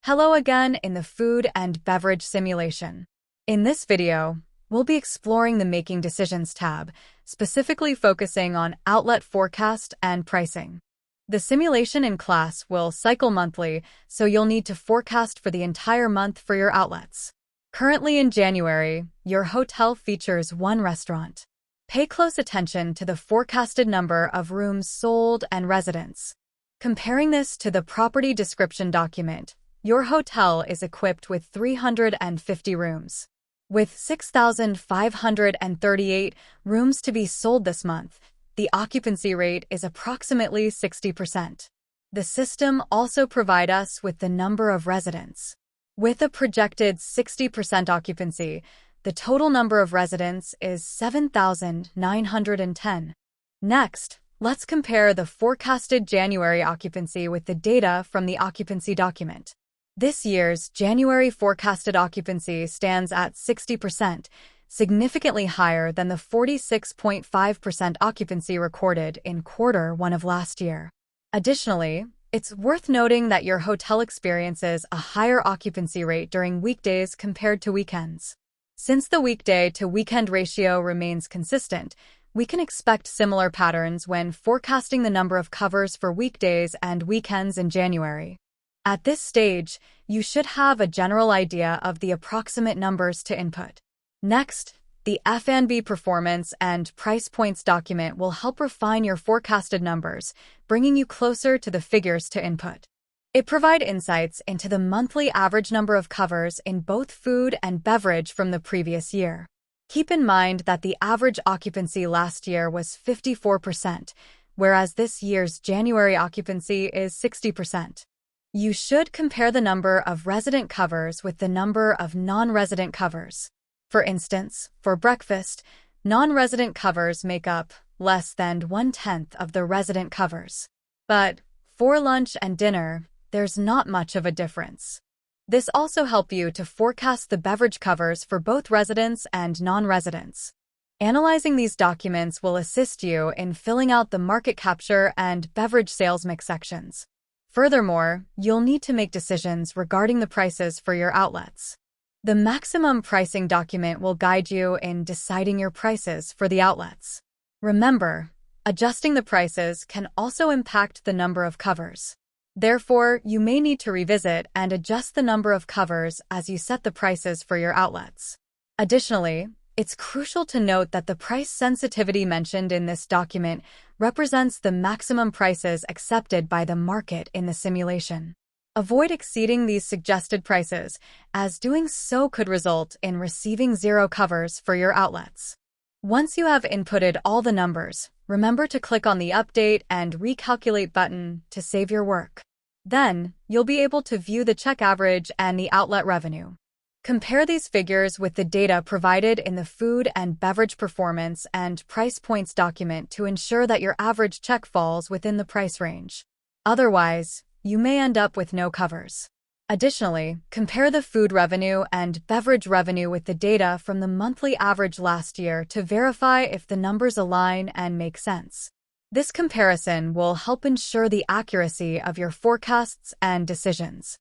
Hello again in the food and beverage simulation. In this video, we'll be exploring the Making Decisions tab, specifically focusing on outlet forecast and pricing. The simulation in class will cycle monthly, so you'll need to forecast for the entire month for your outlets. Currently in January, your hotel features one restaurant. Pay close attention to the forecasted number of rooms sold and residents. Comparing this to the property description document, your hotel is equipped with 350 rooms. With 6,538 rooms to be sold this month, the occupancy rate is approximately 60%. The system also provides us with the number of residents. With a projected 60% occupancy, the total number of residents is 7,910. Next, let's compare the forecasted January occupancy with the data from the occupancy document. This year's January forecasted occupancy stands at 60%, significantly higher than the 46.5% occupancy recorded in Q1 of last year. Additionally, it's worth noting that your hotel experiences a higher occupancy rate during weekdays compared to weekends. Since the weekday-to-weekend ratio remains consistent, we can expect similar patterns when forecasting the number of covers for weekdays and weekends in January. At this stage, you should have a general idea of the approximate numbers to input. Next, the F&B performance and price points document will help refine your forecasted numbers, bringing you closer to the figures to input. It provides insights into the monthly average number of covers in both food and beverage from the previous year. Keep in mind that the average occupancy last year was 54%, whereas this year's January occupancy is 60%. You should compare the number of resident covers with the number of non-resident covers. For instance, for breakfast, non-resident covers make up less than 1/10 of the resident covers. But for lunch and dinner, there's not much of a difference. This also helps you to forecast the beverage covers for both residents and non-residents. Analyzing these documents will assist you in filling out the market capture and beverage sales mix sections. Furthermore, you'll need to make decisions regarding the prices for your outlets. The maximum pricing document will guide you in deciding your prices for the outlets. Remember, adjusting the prices can also impact the number of covers. Therefore, you may need to revisit and adjust the number of covers as you set the prices for your outlets. Additionally, it's crucial to note that the price sensitivity mentioned in this document represents the maximum prices accepted by the market in the simulation. Avoid exceeding these suggested prices, as doing so could result in receiving zero covers for your outlets. Once you have inputted all the numbers, remember to click on the Update and Recalculate button to save your work. Then, you'll be able to view the check average and the outlet revenue. Compare these figures with the data provided in the food and beverage performance and price points document to ensure that your average check falls within the price range. Otherwise, you may end up with no covers. Additionally, compare the food revenue and beverage revenue with the data from the monthly average last year to verify if the numbers align and make sense. This comparison will help ensure the accuracy of your forecasts and decisions.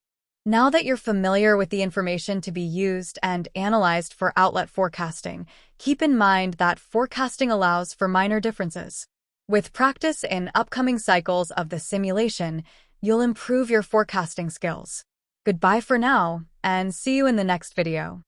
Now that you're familiar with the information to be used and analyzed for outlet forecasting, keep in mind that forecasting allows for minor differences. With practice in upcoming cycles of the simulation, you'll improve your forecasting skills. Goodbye for now, and see you in the next video.